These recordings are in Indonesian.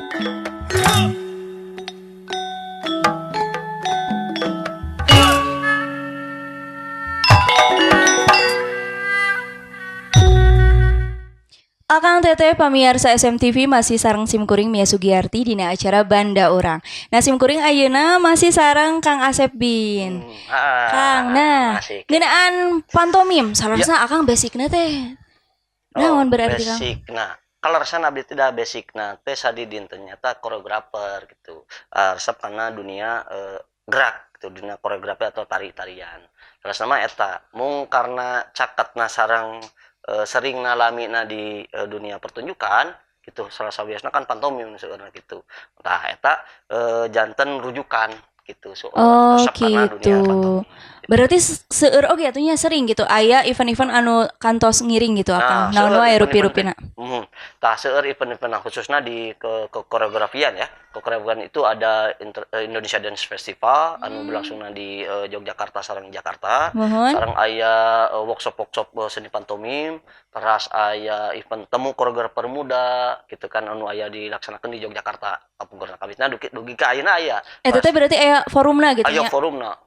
Akang teteh pamirsa SMTV masih sareng simkuring Mia Sugiyarti dina acara Banda Urang. Nah simkuring ayeuna masih sareng Kang Asep Bin. Kang, nah Masih ngeunaan pantomim ya. salarna akang basicna teh. Naon berarti Kang? Basic. Nah, kalau resep abdi tidak basic nah teh sadi din ternyata koreografer gitu. Resep karena dunia gerak gitu, dunia koreografi atau tari-tarian. Terus nama eta mung karena cakatna sarang sering nalamina di dunia pertunjukan gitu. Salah sawiasna kan pantomim sebenarnya gitu. Tah eta janten rujukan gitu. So, Oh resep karena dunia gitu. pantomim. Berarti seueur oge atunya sering gitu aya event-event anu kantos ngiring gitu Nah, Akang. Naon seueur wae event-event teh. rupi-rupina. Tah seueur event-event khususnya di koreografian ya. Koreografian itu ada Indonesia Dance Festival anu berlangsungna di Yogyakarta sareng Jakarta. Mohon. Sareng aya workshop-workshop seni pantomim, teras aya event temu koreografer muda gitu kan anu aya dilaksanakeun di Yogyakarta. Kapungkurna kabitna dugi ka ayeuna aya. Eta teh berarti aya forumna gitu Aya nya.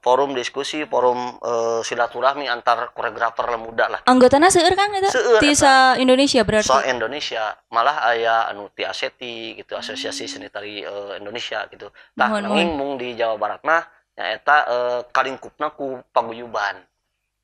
forum diskusi, forum silaturahmi antar koreografer muda lah. Anggotana seueur Kang eta? Seueur Ti eta. Indonesia berarti. So Indonesia malah aya anu ti ASETI gitu Asosiasi Seni Tari Indonesia gitu. Tah Mohon mohon. nanging mung di Jawa Barat mah nyaeta kalingkupna ku paguyuban.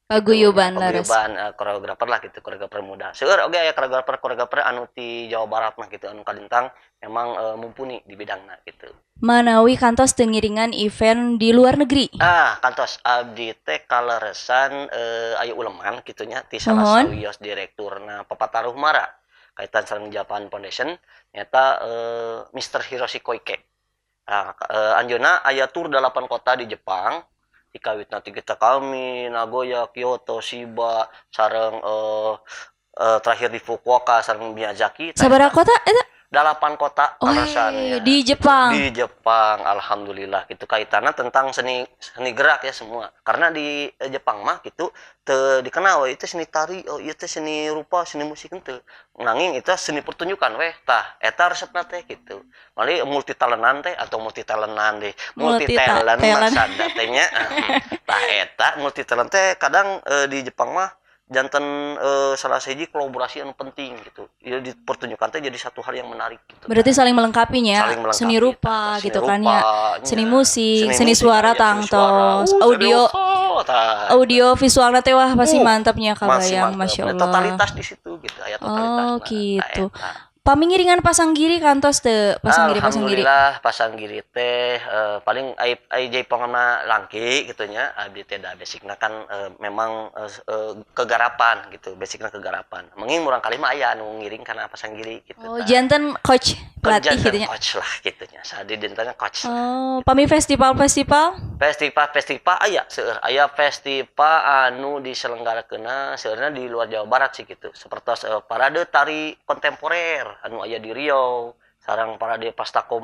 Paguyuban laras. Paguyuban koreografer lah gitu, koreografer muda. Seueur oge aya koreografer anu ti Jawa Barat mah gitu anu kalintang memang mumpuni di bidangna gitu. Manawi kantos teu ngiringan event di luar negeri. Kantos abdi teh kaleresan aya uleman kitu nya ti salah Mohon. sawios direkturna Papataruh Mara kaitan sareng Japan Foundation nyata Mr. Hiroshi Koike. Anjeunna aya tur 8 kota di Jepang dikawitna ti kita kami Nagoya, Kyoto, Shiba sareng terakhir di Fukuoka sareng Miyazaki. Sabaraha kota eta? 8 kota alasannya di Jepang. di Jepang alhamdulillah gitu kaitannya tentang seni gerak ya semua karena di Jepang mah gitu dikenal we itu seni tari itu seni rupa seni musik itu nanging itu seni pertunjukan weh tah eta resepna teh gitu mali multi talentan teh atau multi talentan deh multi talent maksudna teh nya tah eta multi talent teh kadang di Jepang mah janten salah siji kolaborasi yang penting gitu. Ya dipertunjukkan teh jadi satu hal yang menarik gitu. Berarti saling melengkapinya. Saling melengkapi, Seni rupa seni gitu rupa, kan ya. Seni musik, seni suara tangtos, audio visualna teh wah pasti mantapnya kabayang Masya Allah. Totalitas di situ gitu aya totalitas. Oh gitu. Pamingiringan pasang giri kantos teu pasang giri. Alhamdulillah pasang giri teh paling ai jaiponganna langki gitu nya abdi teh da basicna kan memang kegarapan gitu basicna kegarapan menging murang kali mah aya anu ngiring kana pasang giri gitu. Oh janten coach pelatih gitu nya. Coach lah gitu nya sadi dintanya coach. Oh pami festival aya seueur aya festival anu diselenggarakeunna seueurna di luar Jawa Barat sih gitu seperti parade tari kontemporer anu aya di Riau sarang parade pastakom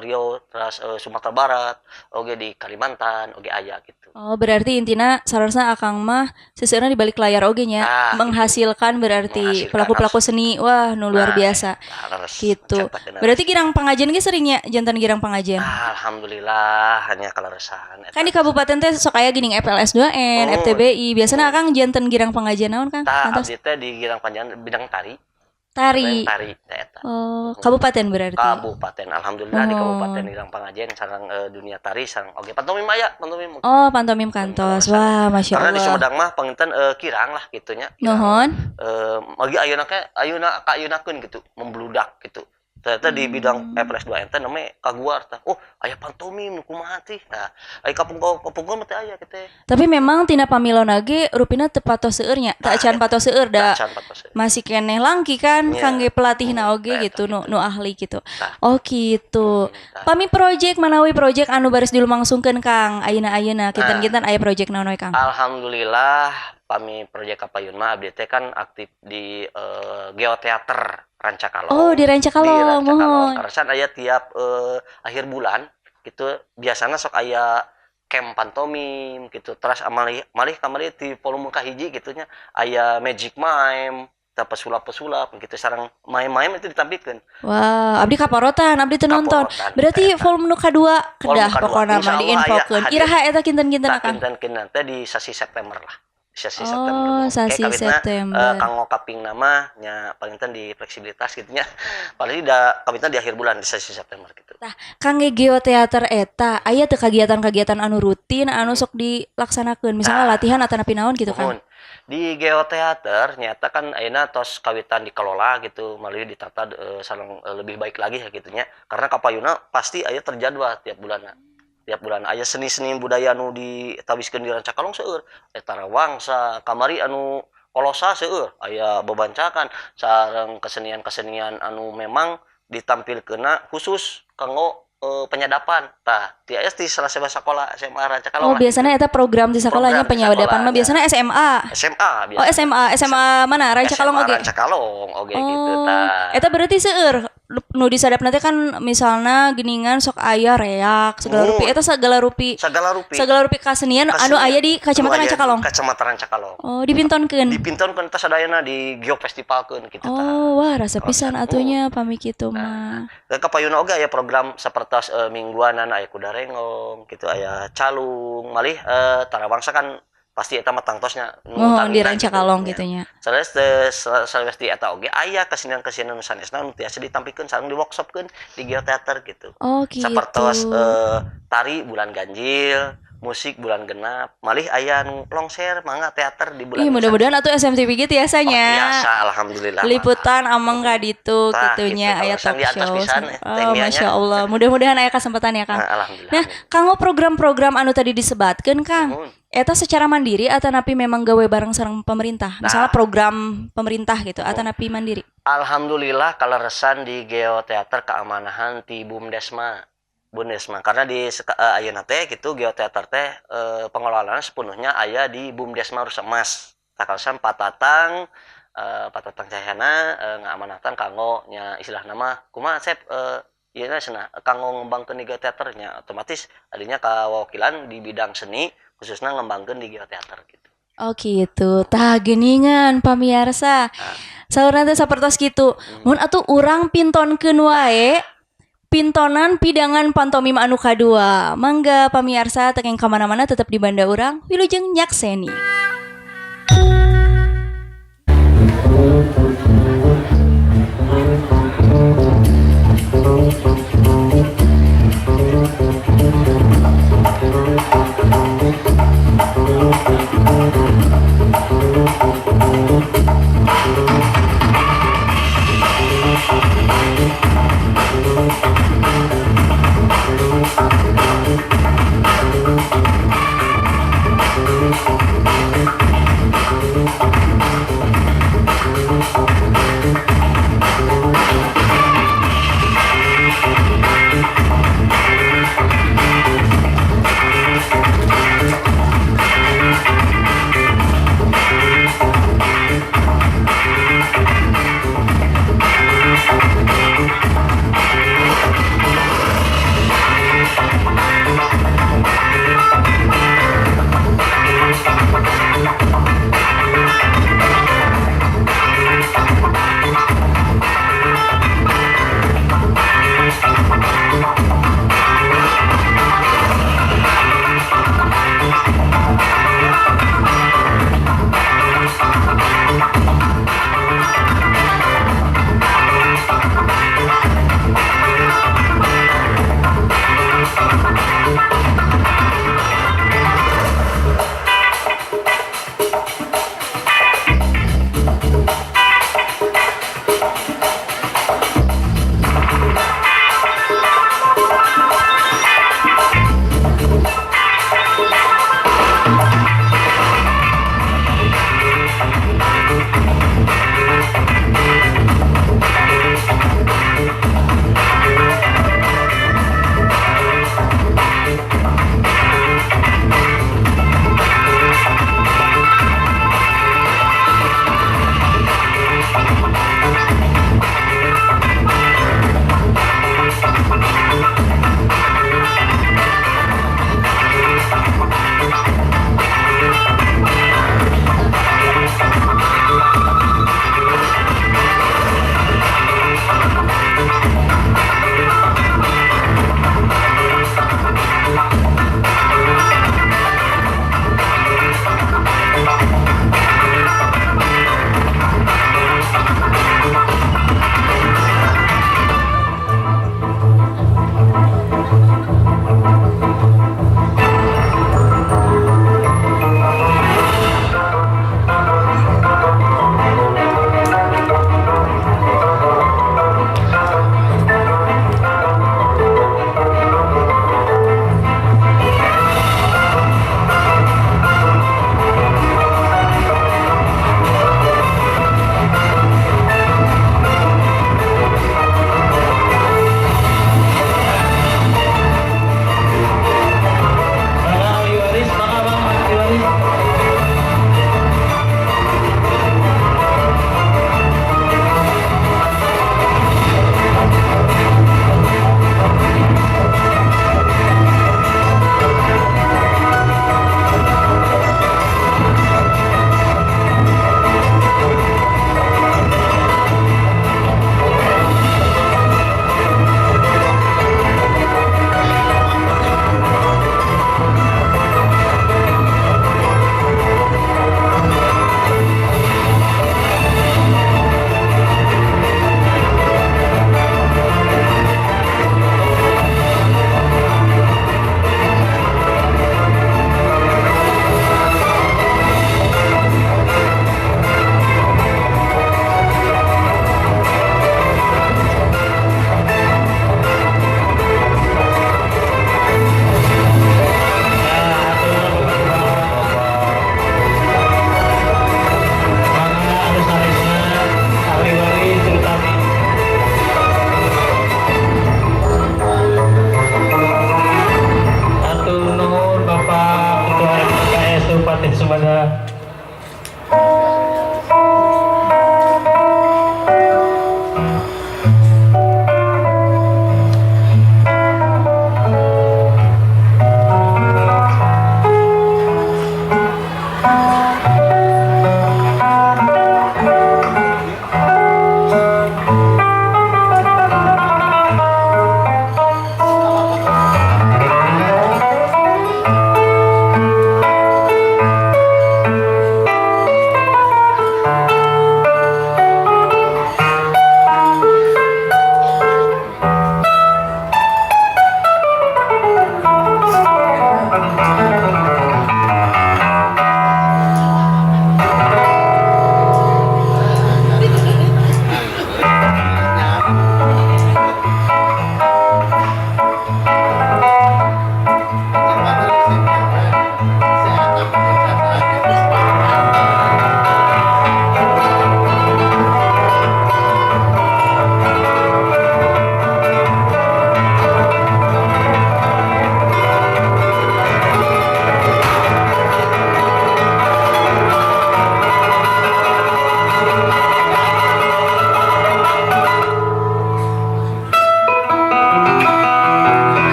Riau terus Sumatera Barat oge di Kalimantan oge aya gitu. Oh berarti intina salarna akang mah seseueurna di balik layar oge nya menghasilkan berarti pelaku-pelaku seni wah nu luar biasa gitu. Berarti girang pangajian ge seringnya jantan girang pangajian. Alhamdulillah hanya kaleresan kan di kabupaten teh sok aya geuning FLS 2N FTBI biasana akang jantan girang pangajian naon Kang? Abdi teh di girang pangajian bidang tari eta. Oh, kabupaten berarti. Kabupaten alhamdulillah di kabupaten Girang Pangajian sareng dunia tari sareng oge pantomim aya pantomim. Oh, pantomim kantos. Wah, Masya Allah. Karena di Sumedang mah panginten kirang lah kitu nya. Nuhun. Magi ayeuna gitu membludak gitu. Ternyata di bidang FLS 2N teh namanya kaguar tah. Oh, aya pantomim kumaha teh. Nah, aya kapungkur mah teh aya kitu. Tapi memang tina pamilona ge rupina teu patos seueur nya. Teu acan patos seueur da. Masih keneh langki kan kangge pelatihna oge gitu nu ahli gitu. Oh gitu. Pami project manawi project anu baris dilumangsungkeun Kang ayeuna kinten-kinten aya project naon we Kang? Alhamdulillah pami project kapayun mah abdi teh kan aktif di geoteater Rancakalong. Oh, di Rancakalong. Mohon. Karena aya tiap akhir bulan gitu biasanya sok aya camp pantomim gitu. Terus malih kamari di volume kahiji gitu nya aya magic mime kita pesulap gitu sareng main-main itu ditampilkan. Wah, abdi kaparotan, abdi teu nonton. Berarti volume nu kadua kedah pokona mah diinfokeun. Iraha eta kinten-kinten akang. Kinten-kinten teh di sasi September lah. Sasi September. Oh, sasi September. Kanggo kaping nama nya paling di fleksibilitas gitu nya. Paling da kapingna di akhir bulan di sasi September gitu. Tah, kangge geoteater eta aya teu kagiatan-kagiatan anu rutin anu sok dilaksanakeun. Misalnya latihan atau napi naon gitu kan. Di geoteater nyata kan ayeuna tos kawitan dikelola gitu melalui ditata sareng lebih baik lagi ya gitunya. Karena kapayuna pasti aya terjadwal tiap bulan aya seni-seni budaya anu ditawiskeun di Rancakalong seueur eta Rawangsa kamari anu kolosa seueur aya bebancakan sareng kesenian-kesenian anu memang ditampilkeunna khusus kanggo penyadapan. Tah, ti aya di salah sekolah SMA Rancakalong. Oh, biasanya eta program di sekolahnya penyadapan mah biasanya SMA. SMA biasa. Oh, SMA mana? Rancakalong oge. Rancakalong oge gitu tah. Eta berarti seueur nu disadapna teh kan misalna geuningan sok aya reak segala rupi eta sagala rupi kasenian anu aya di Kacamatan Rancakalong. Kacamatan Rancakalong. Oh, dipintonkeun teh sadayana di geofestivalkeun gitu tah. Oh, wah rasa pisan atunya pami kitu mah. Da kapayuna oge aya program sapertos mingguanan aya kuda rengong gitu aya calung malih Tarawangsa kan pasti eta mah tangtosnya di Rancakalong gitu nya. Sanes di eta oge aya kesenian-kesenian nu sanesna nu tiasa ditampilkeun sareng di workshopkeun di geoteater gitu. Oh gitu. Sapertos tari bulan ganjil, musik bulan genap, malih aya nu longser mangga teater di bulan. Mudah-mudahan atuh SMTV gitu tiasanya. Biasa alhamdulillah. Liputan ameng ka ditu kitunya aya talk show. Oh, Masya Allah. Mudah-mudahan aya kesempatan ya Kang. Nah, kanggo program-program anu tadi disebatkeun Kang. Eta secara mandiri atau napi memang gawe bareng sareng pemerintah? Misalnya program pemerintah gitu atau napi mandiri? Alhamdulillah kaleresan di geoteater keamanahan ti Bumdesma karena di ayeuna teh gitu geoteater teh pengelolaannya sepenuhnya aya di Bumdesma Rusemas. Takalesan patatang cahyana ngaamanatan kanggo nya istilah nama kumaha Sep ieu cenah kanggo ngembangkeun di geoteater nya otomatis adinya kawakilan di bidang seni khususnya ngembangkeun di geoteater gitu. Oh gitu. Tah geuningan pamirsa. Saurna teh sapertos kitu. Mun atuh urang pintonkeun wae pintonan pidangan pantomim anu kadua. Mangga pamirsa teu ka mana-mana tetep di banda urang wilujeng nyakseni.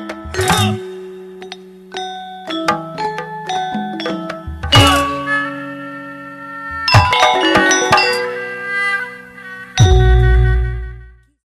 Huh!